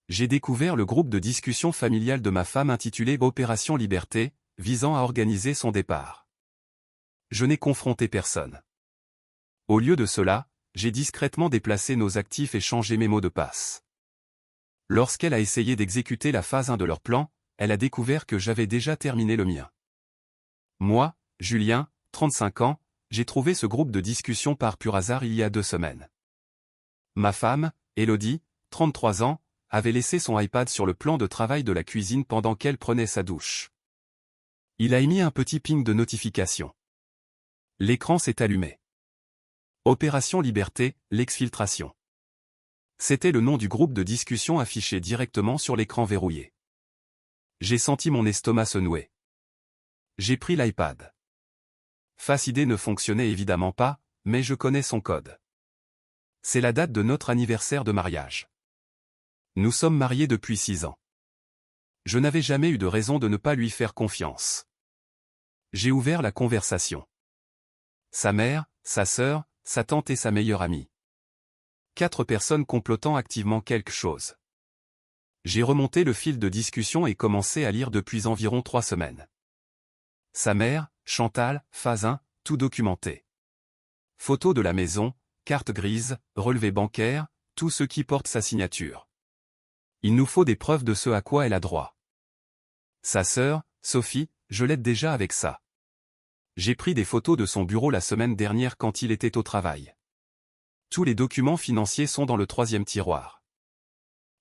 J'ai découvert le groupe de discussion familiale de ma femme intitulé Opération Liberté, visant à organiser son départ. Je n'ai confronté personne. Au lieu de cela, j'ai discrètement déplacé nos actifs et changé mes mots de passe. Lorsqu'elle a essayé d'exécuter la phase 1 de leur plan, elle a découvert que j'avais déjà terminé le mien. Moi, Julien, 35 ans, j'ai trouvé ce groupe de discussion par pur hasard il y a 2 semaines. Ma femme, Élodie, 33 ans, avait laissé son iPad sur le plan de travail de la cuisine pendant qu'elle prenait sa douche. Il a émis un petit ping de notification. L'écran s'est allumé. Opération Liberté, l'exfiltration. C'était le nom du groupe de discussion affiché directement sur l'écran verrouillé. J'ai senti mon estomac se nouer. J'ai pris l'iPad. Face ID ne fonctionnait évidemment pas, mais je connais son code. C'est la date de notre anniversaire de mariage. Nous sommes mariés depuis 6 ans. Je n'avais jamais eu de raison de ne pas lui faire confiance. J'ai ouvert la conversation. Sa mère, sa sœur, sa tante et sa meilleure amie. 4 personnes complotant activement quelque chose. J'ai remonté le fil de discussion et commencé à lire depuis environ 3 semaines. Sa mère, Chantal, phase 1, tout documenté. Photo de la maison, carte grise, relevé bancaire, tout ce qui porte sa signature. Il nous faut des preuves de ce à quoi elle a droit. Sa sœur, Sophie, je l'aide déjà avec ça. J'ai pris des photos de son bureau la semaine dernière quand il était au travail. Tous les documents financiers sont dans le 3e tiroir.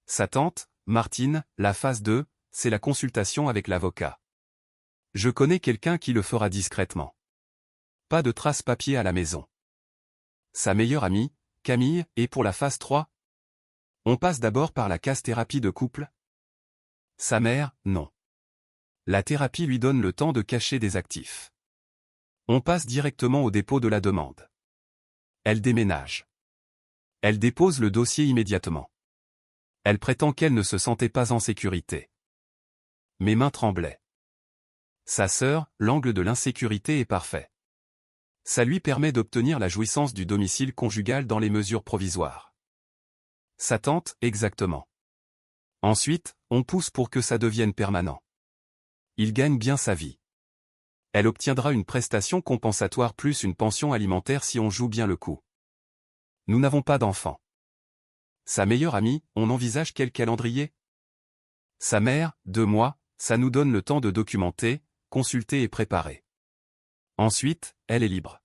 Sa tante, Martine, la phase 2, c'est la consultation avec l'avocat. Je connais quelqu'un qui le fera discrètement. Pas de traces papier à la maison. Sa meilleure amie, Camille, et pour la phase 3, on passe d'abord par la case thérapie de couple. Sa mère, non. La thérapie lui donne le temps de cacher des actifs. On passe directement au dépôt de la demande. Elle déménage. Elle dépose le dossier immédiatement. Elle prétend qu'elle ne se sentait pas en sécurité. Mes mains tremblaient. Sa sœur, l'angle de l'insécurité est parfait. Ça lui permet d'obtenir la jouissance du domicile conjugal dans les mesures provisoires. Sa tante, exactement. Ensuite, on pousse pour que ça devienne permanent. Il gagne bien sa vie. Elle obtiendra une prestation compensatoire plus une pension alimentaire si on joue bien le coup. Nous n'avons pas d'enfants. Sa meilleure amie, on envisage quel calendrier? Sa mère, 2 mois, ça nous donne le temps de documenter, consulter et préparer. Ensuite, elle est libre.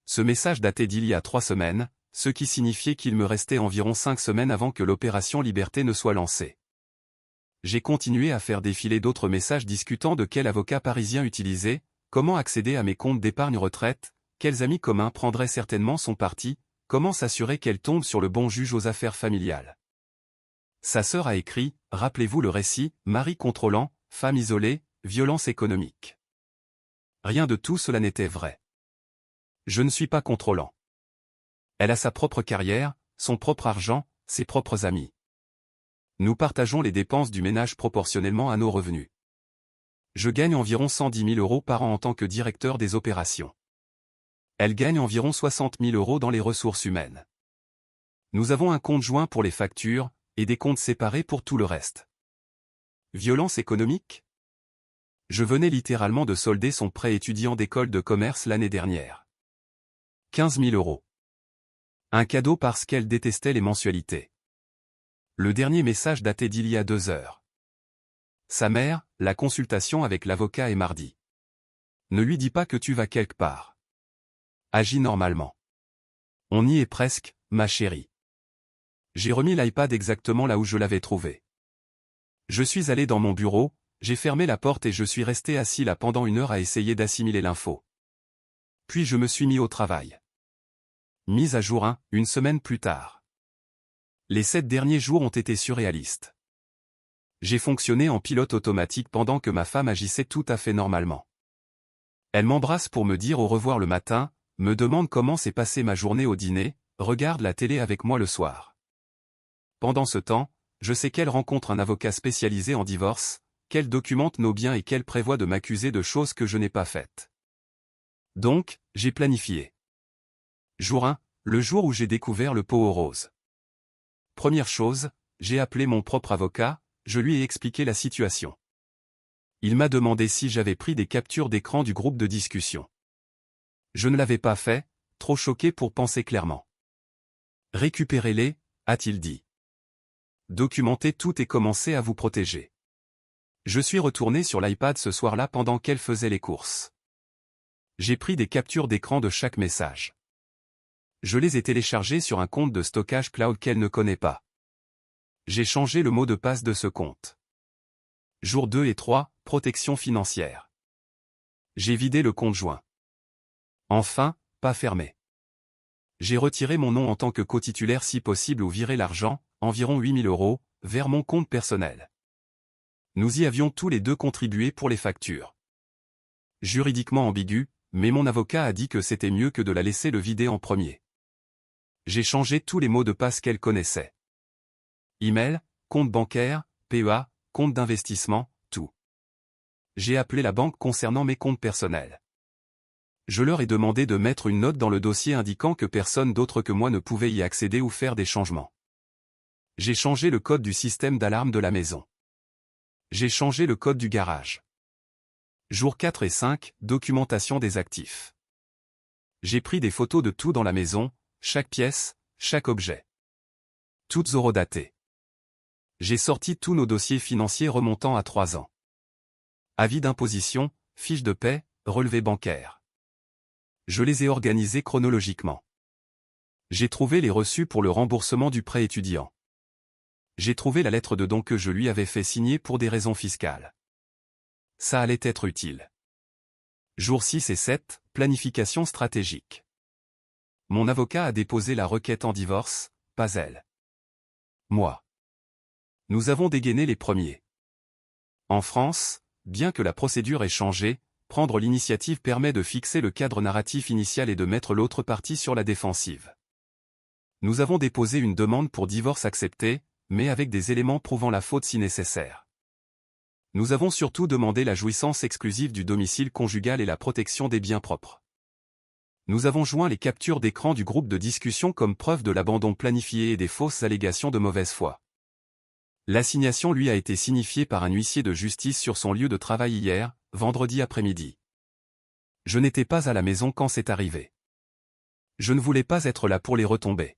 Ce message datait d'il y a 3 semaines, ce qui signifiait qu'il me restait environ 5 semaines avant que l'opération Liberté ne soit lancée. J'ai continué à faire défiler d'autres messages discutant de quel avocat parisien utiliser, comment accéder à mes comptes d'épargne retraite, quels amis communs prendraient certainement son parti, comment s'assurer qu'elle tombe sur le bon juge aux affaires familiales. Sa sœur a écrit, rappelez-vous le récit, mari contrôlant, femme isolée, violence économique. Rien de tout cela n'était vrai. Je ne suis pas contrôlant. Elle a sa propre carrière, son propre argent, ses propres amis. Nous partageons les dépenses du ménage proportionnellement à nos revenus. Je gagne environ 110 000 € par an en tant que directeur des opérations. Elle gagne environ 60 000 € dans les ressources humaines. Nous avons un compte joint pour les factures, et des comptes séparés pour tout le reste. Violence économique? Je venais littéralement de solder son prêt étudiant d'école de commerce l'année dernière. 15 000 €. Un cadeau parce qu'elle détestait les mensualités. Le dernier message datait d'il y a 2 heures. Sa mère, la consultation avec l'avocat est mardi. Ne lui dis pas que tu vas quelque part. Agis normalement. On y est presque, ma chérie. J'ai remis l'iPad exactement là où je l'avais trouvé. Je suis allé dans mon bureau, j'ai fermé la porte et je suis resté assis là pendant 1 heure à essayer d'assimiler l'info. Puis je me suis mis au travail. Mise à jour 1, 1 semaine plus tard. Les 7 derniers jours ont été surréalistes. J'ai fonctionné en pilote automatique pendant que ma femme agissait tout à fait normalement. Elle m'embrasse pour me dire au revoir le matin, me demande comment s'est passée ma journée au dîner, regarde la télé avec moi le soir. Pendant ce temps, je sais qu'elle rencontre un avocat spécialisé en divorce, qu'elle documente nos biens et qu'elle prévoit de m'accuser de choses que je n'ai pas faites. Donc, j'ai planifié. Jour 1, le jour où j'ai découvert le pot aux roses. Première chose, j'ai appelé mon propre avocat, je lui ai expliqué la situation. Il m'a demandé si j'avais pris des captures d'écran du groupe de discussion. Je ne l'avais pas fait, trop choqué pour penser clairement. Récupérez-les, a-t-il dit. Documentez tout et commencez à vous protéger. Je suis retourné sur l'iPad ce soir-là pendant qu'elle faisait les courses. J'ai pris des captures d'écran de chaque message. Je les ai téléchargés sur un compte de stockage cloud qu'elle ne connaît pas. J'ai changé le mot de passe de ce compte. Jour 2 et 3, protection financière. J'ai vidé le compte joint. Enfin, pas fermé. J'ai retiré mon nom en tant que cotitulaire si possible ou viré l'argent, environ 8 000 €, vers mon compte personnel. Nous y avions tous les deux contribué pour les factures. Juridiquement ambigu, mais mon avocat a dit que c'était mieux que de la laisser le vider en premier. J'ai changé tous les mots de passe qu'elle connaissait. Email, compte bancaire, PEA, compte d'investissement, tout. J'ai appelé la banque concernant mes comptes personnels. Je leur ai demandé de mettre une note dans le dossier indiquant que personne d'autre que moi ne pouvait y accéder ou faire des changements. J'ai changé le code du système d'alarme de la maison. J'ai changé le code du garage. Jours 4 et 5, documentation des actifs. J'ai pris des photos de tout dans la maison, chaque pièce, chaque objet. Toutes horodatées. J'ai sorti tous nos dossiers financiers remontant à 3 ans. Avis d'imposition, fiches de paie, relevés bancaires. Je les ai organisés chronologiquement. J'ai trouvé les reçus pour le remboursement du prêt étudiant. J'ai trouvé la lettre de don que je lui avais fait signer pour des raisons fiscales. Ça allait être utile. Jours 6 et 7, planification stratégique. Mon avocat a déposé la requête en divorce, pas elle. Moi. Nous avons dégainé les premiers. En France, bien que la procédure ait changé, prendre l'initiative permet de fixer le cadre narratif initial et de mettre l'autre partie sur la défensive. Nous avons déposé une demande pour divorce accepté, mais avec des éléments prouvant la faute si nécessaire. Nous avons surtout demandé la jouissance exclusive du domicile conjugal et la protection des biens propres. Nous avons joint les captures d'écran du groupe de discussion comme preuve de l'abandon planifié et des fausses allégations de mauvaise foi. L'assignation lui a été signifiée par un huissier de justice sur son lieu de travail hier, vendredi après-midi. Je n'étais pas à la maison quand c'est arrivé. Je ne voulais pas être là pour les retombées.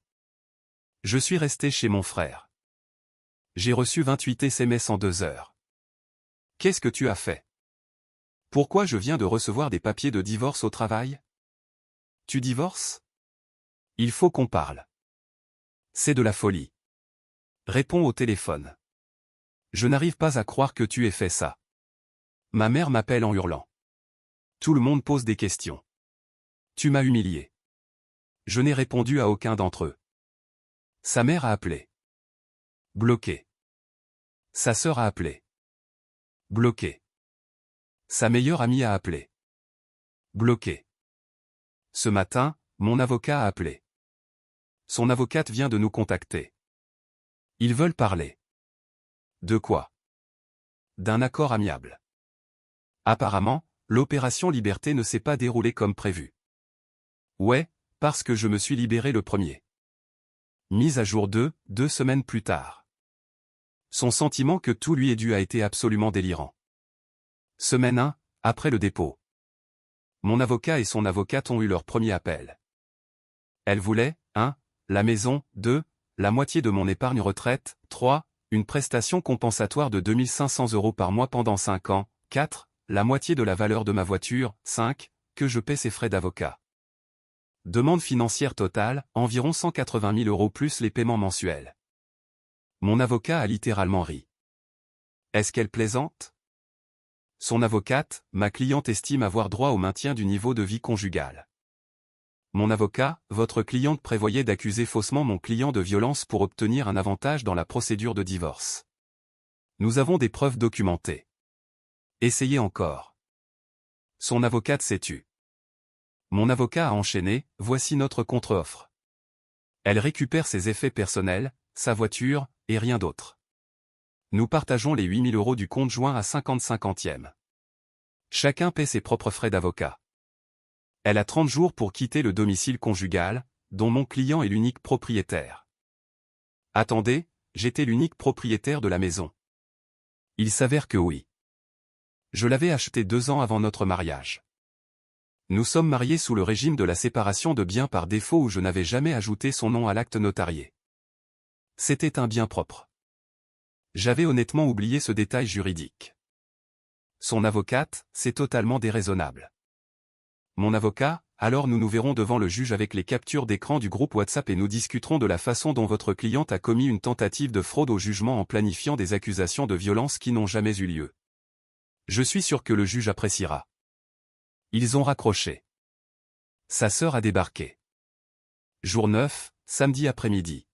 Je suis resté chez mon frère. J'ai reçu 28 SMS en 2 heures. Qu'est-ce que tu as fait? Pourquoi je viens de recevoir des papiers de divorce au travail? Tu divorces? Il faut qu'on parle. C'est de la folie. Réponds au téléphone. Je n'arrive pas à croire que tu aies fait ça. Ma mère m'appelle en hurlant. Tout le monde pose des questions. Tu m'as humilié. Je n'ai répondu à aucun d'entre eux. Sa mère a appelé. Bloqué. Sa sœur a appelé. Bloqué. Sa meilleure amie a appelé. Bloqué. Ce matin, mon avocat a appelé. Son avocate vient de nous contacter. Ils veulent parler. De quoi? D'un accord amiable. Apparemment, l'opération Liberté ne s'est pas déroulée comme prévu. Ouais, parce que je me suis libéré le premier. Mise à jour 2 semaines plus tard. Son sentiment que tout lui est dû a été absolument délirant. Semaine 1, après le dépôt. Mon avocat et son avocate ont eu leur premier appel. Elle voulait, 1, la maison, 2, la moitié de mon épargne retraite, 3, une prestation compensatoire de 2 500 € par mois pendant 5 ans, 4, la moitié de la valeur de ma voiture, 5, que je paie ses frais d'avocat. Demande financière totale, environ 180 000 € plus les paiements mensuels. Mon avocat a littéralement ri. Est-ce qu'elle plaisante? Son avocate, ma cliente estime avoir droit au maintien du niveau de vie conjugal. Mon avocat, votre cliente prévoyait d'accuser faussement mon client de violence pour obtenir un avantage dans la procédure de divorce. Nous avons des preuves documentées. Essayez encore. Son avocate s'est tue. Mon avocat a enchaîné, voici notre contre-offre. Elle récupère ses effets personnels, sa voiture, et rien d'autre. Nous partageons les 8 000 € du compte joint à 50-50e. Chacun paie ses propres frais d'avocat. Elle a 30 jours pour quitter le domicile conjugal, dont mon client est l'unique propriétaire. Attendez, j'étais l'unique propriétaire de la maison. Il s'avère que oui. Je l'avais achetée 2 ans avant notre mariage. Nous sommes mariés sous le régime de la séparation de biens par défaut où je n'avais jamais ajouté son nom à l'acte notarié. C'était un bien propre. J'avais honnêtement oublié ce détail juridique. Son avocate, c'est totalement déraisonnable. Mon avocat, alors nous nous verrons devant le juge avec les captures d'écran du groupe WhatsApp et nous discuterons de la façon dont votre cliente a commis une tentative de fraude au jugement en planifiant des accusations de violence qui n'ont jamais eu lieu. Je suis sûr que le juge appréciera. Ils ont raccroché. Sa sœur a débarqué. Jour 9, samedi après-midi.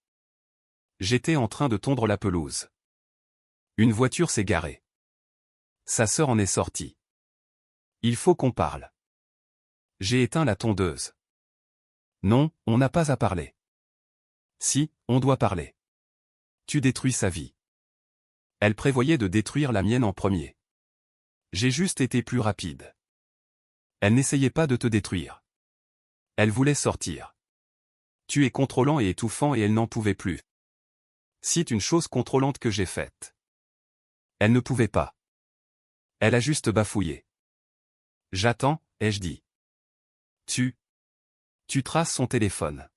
J'étais en train de tondre la pelouse. Une voiture s'est garée. Sa sœur en est sortie. Il faut qu'on parle. J'ai éteint la tondeuse. Non, on n'a pas à parler. Si, on doit parler. Tu détruis sa vie. Elle prévoyait de détruire la mienne en premier. J'ai juste été plus rapide. Elle n'essayait pas de te détruire. Elle voulait sortir. Tu es contrôlant et étouffant et elle n'en pouvait plus. Cite une chose contrôlante que j'ai faite. Elle ne pouvait pas. Elle a juste bafouillé. J'attends, ai-je dit. Tu traces son téléphone.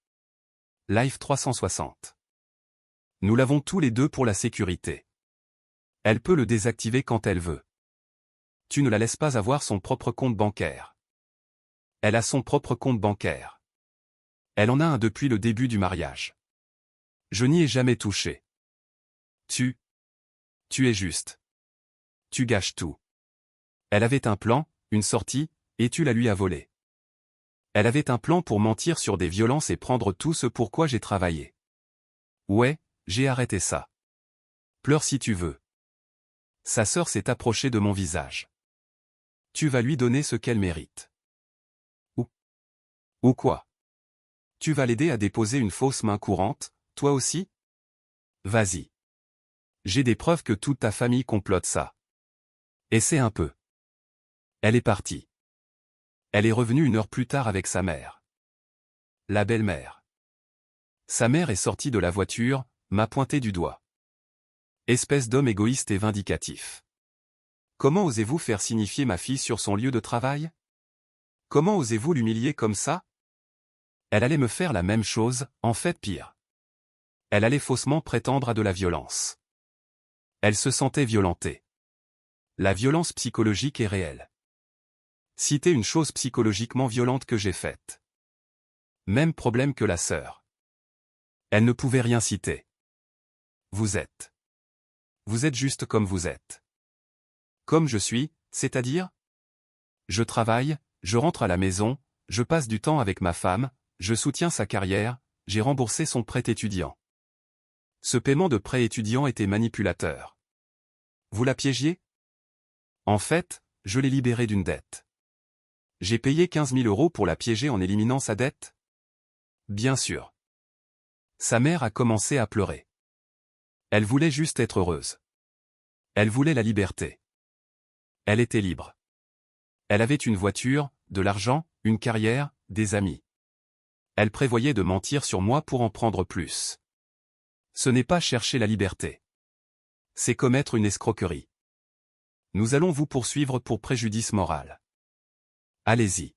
Live 360. Nous l'avons tous les deux pour la sécurité. Elle peut le désactiver quand elle veut. Tu ne la laisses pas avoir son propre compte bancaire. Elle a son propre compte bancaire. Elle en a un depuis le début du mariage. Je n'y ai jamais touché. Tu es juste. Tu gâches tout. Elle avait un plan, une sortie, et tu la lui as volé. Elle avait un plan pour mentir sur des violences et prendre tout ce pour quoi j'ai travaillé. Ouais, j'ai arrêté ça. Pleure si tu veux. Sa sœur s'est approchée de mon visage. Tu vas lui donner ce qu'elle mérite. Ou quoi? Tu vas l'aider à déposer une fausse main courante, toi aussi? Vas-y. J'ai des preuves que toute ta famille complote ça. Essaie un peu. Elle est partie. Elle est revenue 1 heure plus tard avec sa mère. La belle-mère. Sa mère est sortie de la voiture, m'a pointé du doigt. Espèce d'homme égoïste et vindicatif. Comment osez-vous faire signifier ma fille sur son lieu de travail? Comment osez-vous l'humilier comme ça? Elle allait me faire la même chose, en fait pire. Elle allait faussement prétendre à de la violence. Elle se sentait violentée. La violence psychologique est réelle. Citer une chose psychologiquement violente que j'ai faite. Même problème que la sœur. Elle ne pouvait rien citer. Vous êtes juste comme vous êtes. Comme je suis, c'est-à-dire? Je travaille, je rentre à la maison, je passe du temps avec ma femme, je soutiens sa carrière, j'ai remboursé son prêt étudiant. Ce paiement de prêt étudiant était manipulateur. Vous la piégiez? En fait, je l'ai libérée d'une dette. J'ai payé 15 000 € pour la piéger en éliminant sa dette? Bien sûr. Sa mère a commencé à pleurer. Elle voulait juste être heureuse. Elle voulait la liberté. Elle était libre. Elle avait une voiture, de l'argent, une carrière, des amis. Elle prévoyait de mentir sur moi pour en prendre plus. Ce n'est pas chercher la liberté. C'est commettre une escroquerie. Nous allons vous poursuivre pour préjudice moral. Allez-y.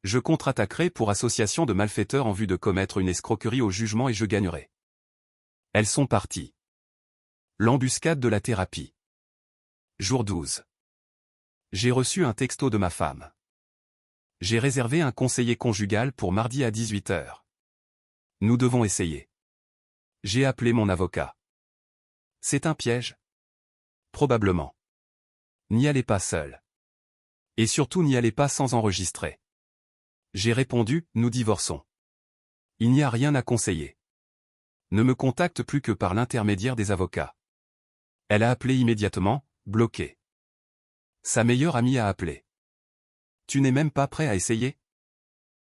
Je contre-attaquerai pour association de malfaiteurs en vue de commettre une escroquerie au jugement et je gagnerai. Elles sont parties. L'embuscade de la thérapie. Jour 12. J'ai reçu un texto de ma femme. J'ai réservé un conseiller conjugal pour mardi à 18 h. Nous devons essayer. J'ai appelé mon avocat. C'est un piège? Probablement. N'y allez pas seul. Et surtout n'y allez pas sans enregistrer. J'ai répondu, nous divorçons. Il n'y a rien à conseiller. Ne me contacte plus que par l'intermédiaire des avocats. Elle a appelé immédiatement, bloqué. Sa meilleure amie a appelé. Tu n'es même pas prêt à essayer?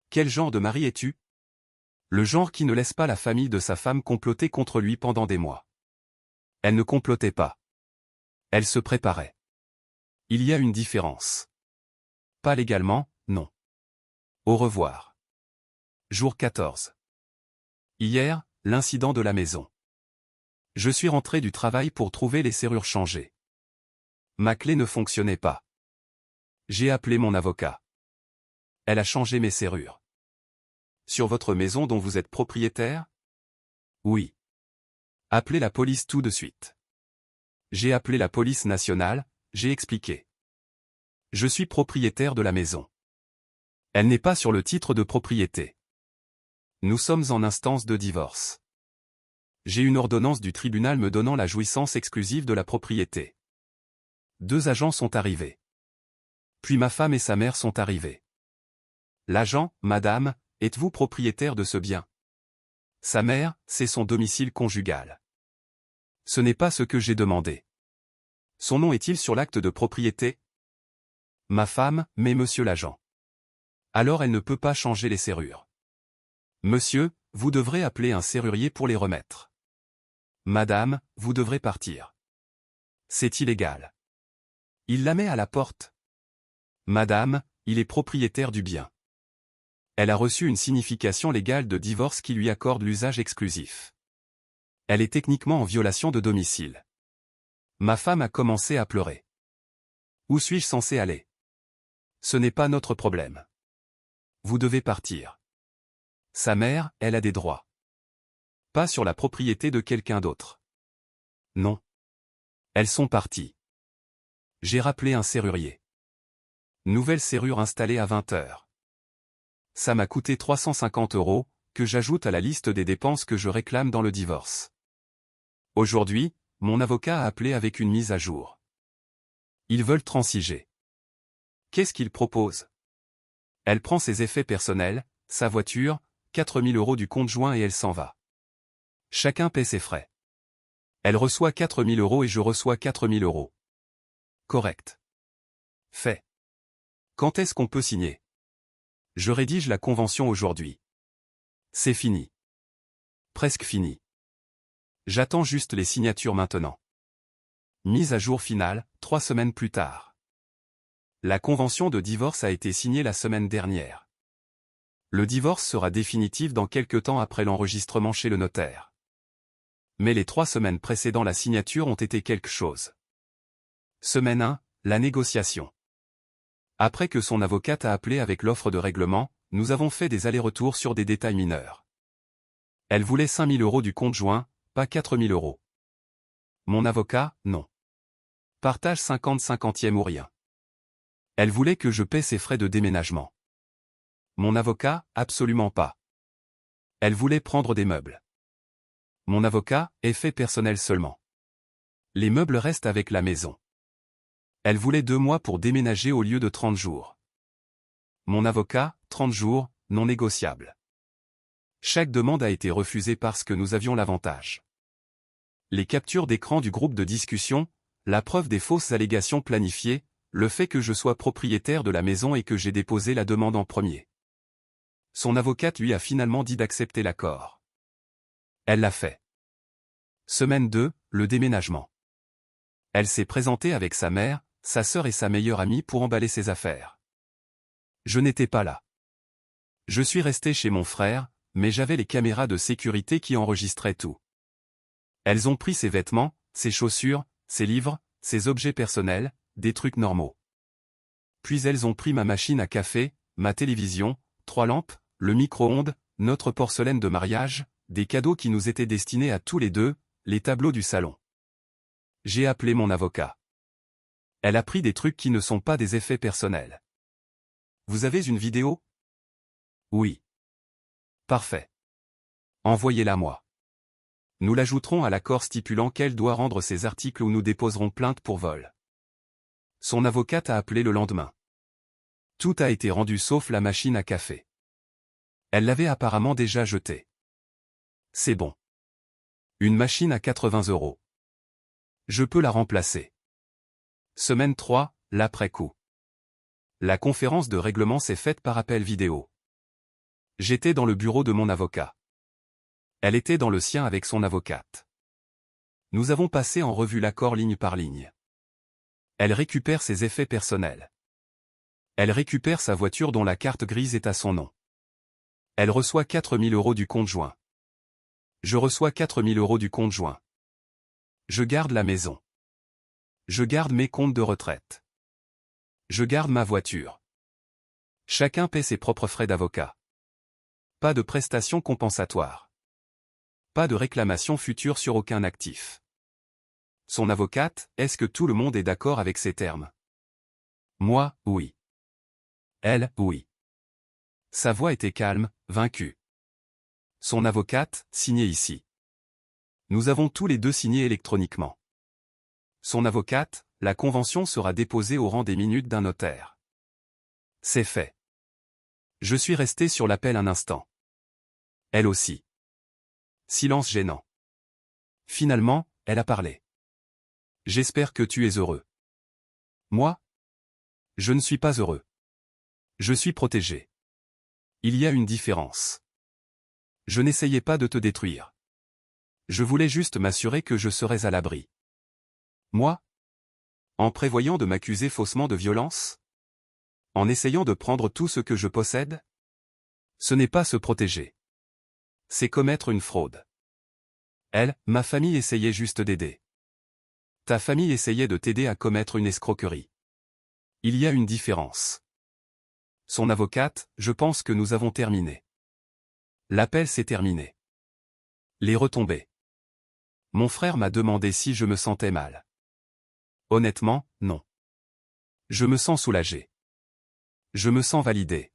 Quel genre de mari es-tu? Le genre qui ne laisse pas la famille de sa femme comploter contre lui pendant des mois. Elle ne complotait pas. Elle se préparait. Il y a une différence. Pas légalement, non. Au revoir. Jour 14. Hier, l'incident de la maison. Je suis rentré du travail pour trouver les serrures changées. Ma clé ne fonctionnait pas. J'ai appelé mon avocat. Elle a changé mes serrures. Sur votre maison dont vous êtes propriétaire? Oui. Appelez la police tout de suite. J'ai appelé la police nationale, j'ai expliqué. Je suis propriétaire de la maison. Elle n'est pas sur le titre de propriété. Nous sommes en instance de divorce. J'ai une ordonnance du tribunal me donnant la jouissance exclusive de la propriété. 2 agents sont arrivés. Puis ma femme et sa mère sont arrivés. L'agent, madame, êtes-vous propriétaire de ce bien? Sa mère, c'est son domicile conjugal. Ce n'est pas ce que j'ai demandé. Son nom est-il sur l'acte de propriété? Ma femme, mais monsieur l'agent. Alors elle ne peut pas changer les serrures. Monsieur, vous devrez appeler un serrurier pour les remettre. Madame, vous devrez partir. C'est illégal. Il la met à la porte. Madame, il est propriétaire du bien. Elle a reçu une signification légale de divorce qui lui accorde l'usage exclusif. Elle est techniquement en violation de domicile. Ma femme a commencé à pleurer. Où suis-je censé aller? Ce n'est pas notre problème. Vous devez partir. Sa mère, elle a des droits. Pas sur la propriété de quelqu'un d'autre. Non. Elles sont parties. J'ai rappelé un serrurier. Nouvelle serrure installée à 20 heures. Ça m'a coûté 350 €, que j'ajoute à la liste des dépenses que je réclame dans le divorce. Aujourd'hui, mon avocat a appelé avec une mise à jour. Ils veulent transiger. Qu'est-ce qu'ils proposent? Elle prend ses effets personnels, sa voiture, 4 000 € du compte joint et elle s'en va. Chacun paie ses frais. Elle reçoit 4 000 € et je reçois 4 000 €. Correct. Fait. Quand est-ce qu'on peut signer? Je rédige la convention aujourd'hui. C'est fini. Presque fini. J'attends juste les signatures maintenant. Mise à jour finale, 3 semaines plus tard. La convention de divorce a été signée la semaine dernière. Le divorce sera définitif dans quelque temps après l'enregistrement chez le notaire. Mais les 3 semaines précédant la signature ont été quelque chose. Semaine 1, la négociation. Après que son avocate a appelé avec l'offre de règlement, nous avons fait des allers-retours sur des détails mineurs. Elle voulait 5 000 € du compte joint, pas 4 000 €. Mon avocat, non. Partage 50-50e ou rien. Elle voulait que je paie ses frais de déménagement. Mon avocat, absolument pas. Elle voulait prendre des meubles. Mon avocat, effet personnel seulement. Les meubles restent avec la maison. Elle voulait 2 mois pour déménager au lieu de 30 jours. Mon avocat, 30 jours, non négociable. Chaque demande a été refusée parce que nous avions l'avantage. Les captures d'écran du groupe de discussion, la preuve des fausses allégations planifiées, le fait que je sois propriétaire de la maison et que j'ai déposé la demande en premier. Son avocate lui a finalement dit d'accepter l'accord. Elle l'a fait. Semaine 2, le déménagement. Elle s'est présentée avec sa mère, sa sœur et sa meilleure amie pour emballer ses affaires. Je n'étais pas là. Je suis resté chez mon frère, mais j'avais les caméras de sécurité qui enregistraient tout. Elles ont pris ses vêtements, ses chaussures, ses livres, ses objets personnels, des trucs normaux. Puis elles ont pris ma machine à café, ma télévision, 3 lampes, le micro-ondes, notre porcelaine de mariage, des cadeaux qui nous étaient destinés à tous les deux, les tableaux du salon. J'ai appelé mon avocat. Elle a pris des trucs qui ne sont pas des effets personnels. Vous avez une vidéo? Oui. Parfait. Envoyez-la moi. Nous l'ajouterons à l'accord stipulant qu'elle doit rendre ces articles ou nous déposerons plainte pour vol. Son avocate a appelé le lendemain. Tout a été rendu sauf la machine à café. Elle l'avait apparemment déjà jetée. C'est bon. Une machine à 80 €. Je peux la remplacer. Semaine 3, l'après-coup. La conférence de règlement s'est faite par appel vidéo. J'étais dans le bureau de mon avocat. Elle était dans le sien avec son avocate. Nous avons passé en revue l'accord ligne par ligne. Elle récupère ses effets personnels. Elle récupère sa voiture dont la carte grise est à son nom. Elle reçoit 4 000 € du compte joint. Je reçois 4 000 € du compte joint. Je garde la maison. Je garde mes comptes de retraite. Je garde ma voiture. Chacun paie ses propres frais d'avocat. Pas de prestations compensatoires. Pas de réclamation future sur aucun actif. Son avocate, est-ce que tout le monde est d'accord avec ces termes? Moi, oui. Elle, oui. Sa voix était calme, vaincue. Son avocate, signé ici. Nous avons tous les deux signé électroniquement. Son avocate, la convention sera déposée au rang des minutes d'un notaire. C'est fait. Je suis resté sur l'appel un instant. Elle aussi. Silence gênant. Finalement, elle a parlé. J'espère que tu es heureux. Moi? Je ne suis pas heureux. Je suis protégé. Il y a une différence. Je n'essayais pas de te détruire. Je voulais juste m'assurer que je serais à l'abri. Moi? En prévoyant de m'accuser faussement de violence? En essayant de prendre tout ce que je possède? Ce n'est pas se protéger. C'est commettre une fraude. Elle, ma famille essayait juste d'aider. Ta famille essayait de t'aider à commettre une escroquerie. Il y a une différence. Son avocate, je pense que nous avons terminé. L'appel s'est terminé. Les retombées. Mon frère m'a demandé si je me sentais mal. Honnêtement, non. Je me sens soulagé. Je me sens validé.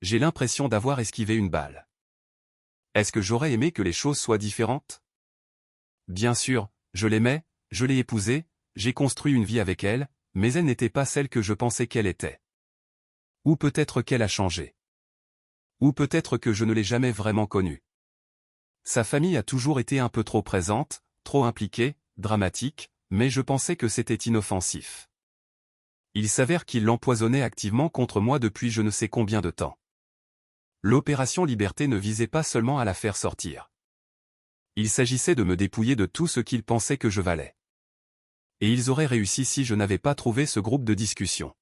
J'ai l'impression d'avoir esquivé une balle. Est-ce que j'aurais aimé que les choses soient différentes? Bien sûr, je l'aimais, je l'ai épousée, j'ai construit une vie avec elle, mais elle n'était pas celle que je pensais qu'elle était. Ou peut-être qu'elle a changé. Ou peut-être que je ne l'ai jamais vraiment connue. Sa famille a toujours été un peu trop présente, trop impliquée, dramatique, mais je pensais que c'était inoffensif. Il s'avère qu'il l'empoisonnait activement contre moi depuis je ne sais combien de temps. L'opération Liberté ne visait pas seulement à la faire sortir. Il s'agissait de me dépouiller de tout ce qu'ils pensaient que je valais. Et ils auraient réussi si je n'avais pas trouvé ce groupe de discussion.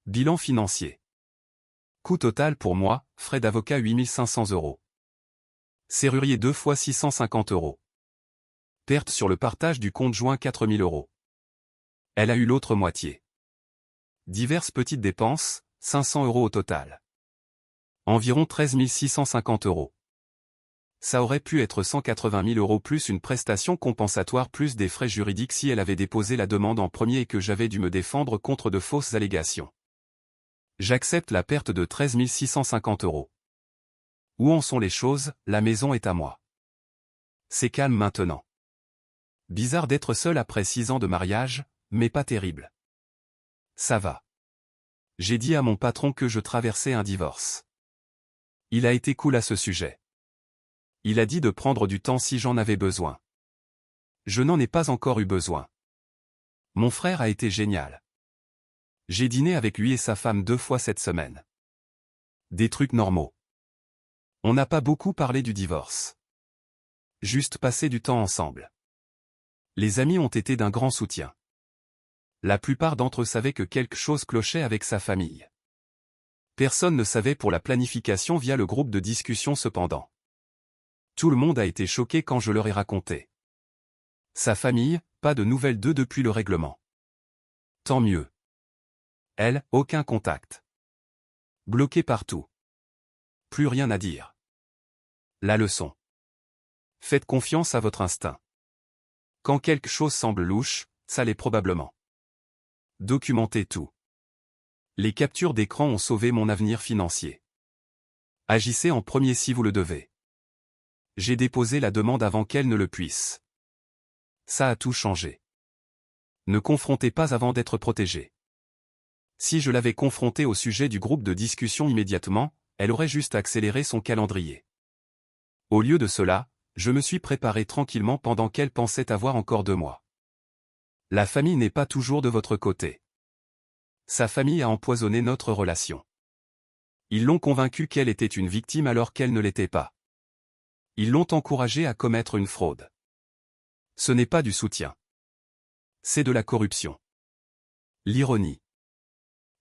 Bilan financier. Coût total pour moi, frais d'avocat 8 500 €. Serrurier 2 fois 650 €. Perte sur le partage du compte joint 4 000 €. Elle a eu l'autre moitié. Diverses petites dépenses, 500 € au total. Environ 13 650 €. Ça aurait pu être 180 000 € plus une prestation compensatoire plus des frais juridiques si elle avait déposé la demande en premier et que j'avais dû me défendre contre de fausses allégations. J'accepte la perte de 13 650 €. Où en sont les choses? La maison est à moi. C'est calme maintenant. Bizarre d'être seul après 6 ans de mariage, mais pas terrible. Ça va. J'ai dit à mon patron que je traversais un divorce. Il a été cool à ce sujet. Il a dit de prendre du temps si j'en avais besoin. Je n'en ai pas encore eu besoin. Mon frère a été génial. J'ai dîné avec lui et sa femme 2 fois cette semaine. Des trucs normaux. On n'a pas beaucoup parlé du divorce. Juste passer du temps ensemble. Les amis ont été d'un grand soutien. La plupart d'entre eux savaient que quelque chose clochait avec sa famille. Personne ne savait pour la planification via le groupe de discussion cependant. Tout le monde a été choqué quand je leur ai raconté. Sa famille, pas de nouvelles d'eux depuis le règlement. Tant mieux. Elle, aucun contact. Bloqué partout. Plus rien à dire. La leçon. Faites confiance à votre instinct. Quand quelque chose semble louche, ça l'est probablement. Documentez tout. Les captures d'écran ont sauvé mon avenir financier. Agissez en premier si vous le devez. J'ai déposé la demande avant qu'elle ne le puisse. Ça a tout changé. Ne confrontez pas avant d'être protégé. Si je l'avais confrontée au sujet du groupe de discussion immédiatement, elle aurait juste accéléré son calendrier. Au lieu de cela, je me suis préparé tranquillement pendant qu'elle pensait avoir encore 2 mois. La famille n'est pas toujours de votre côté. Sa famille a empoisonné notre relation. Ils l'ont convaincue qu'elle était une victime alors qu'elle ne l'était pas. Ils l'ont encouragée à commettre une fraude. Ce n'est pas du soutien. C'est de la corruption. L'ironie.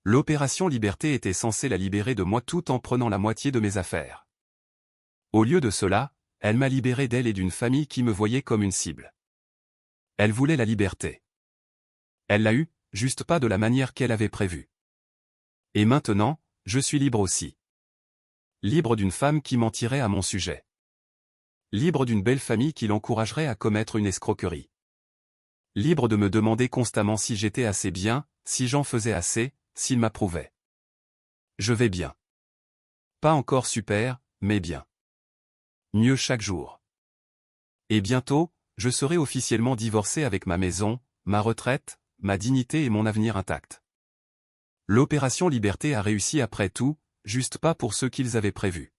L'opération Liberté était censée la libérer de moi tout en prenant la moitié de mes affaires. Au lieu de cela, elle m'a libéré d'elle et d'une famille qui me voyait comme une cible. Elle voulait la liberté. Elle l'a eue, juste pas de la manière qu'elle avait prévue. Et maintenant, je suis libre aussi. Libre d'une femme qui mentirait à mon sujet. Libre d'une belle famille qui l'encouragerait à commettre une escroquerie. Libre de me demander constamment si j'étais assez bien, si j'en faisais assez, s'il m'approuvait. Je vais bien. Pas encore super, mais bien. Mieux chaque jour. Et bientôt, je serai officiellement divorcé avec ma maison, ma retraite, ma dignité et mon avenir intact. L'opération Liberté a réussi après tout, juste pas pour ceux qu'ils avaient prévu.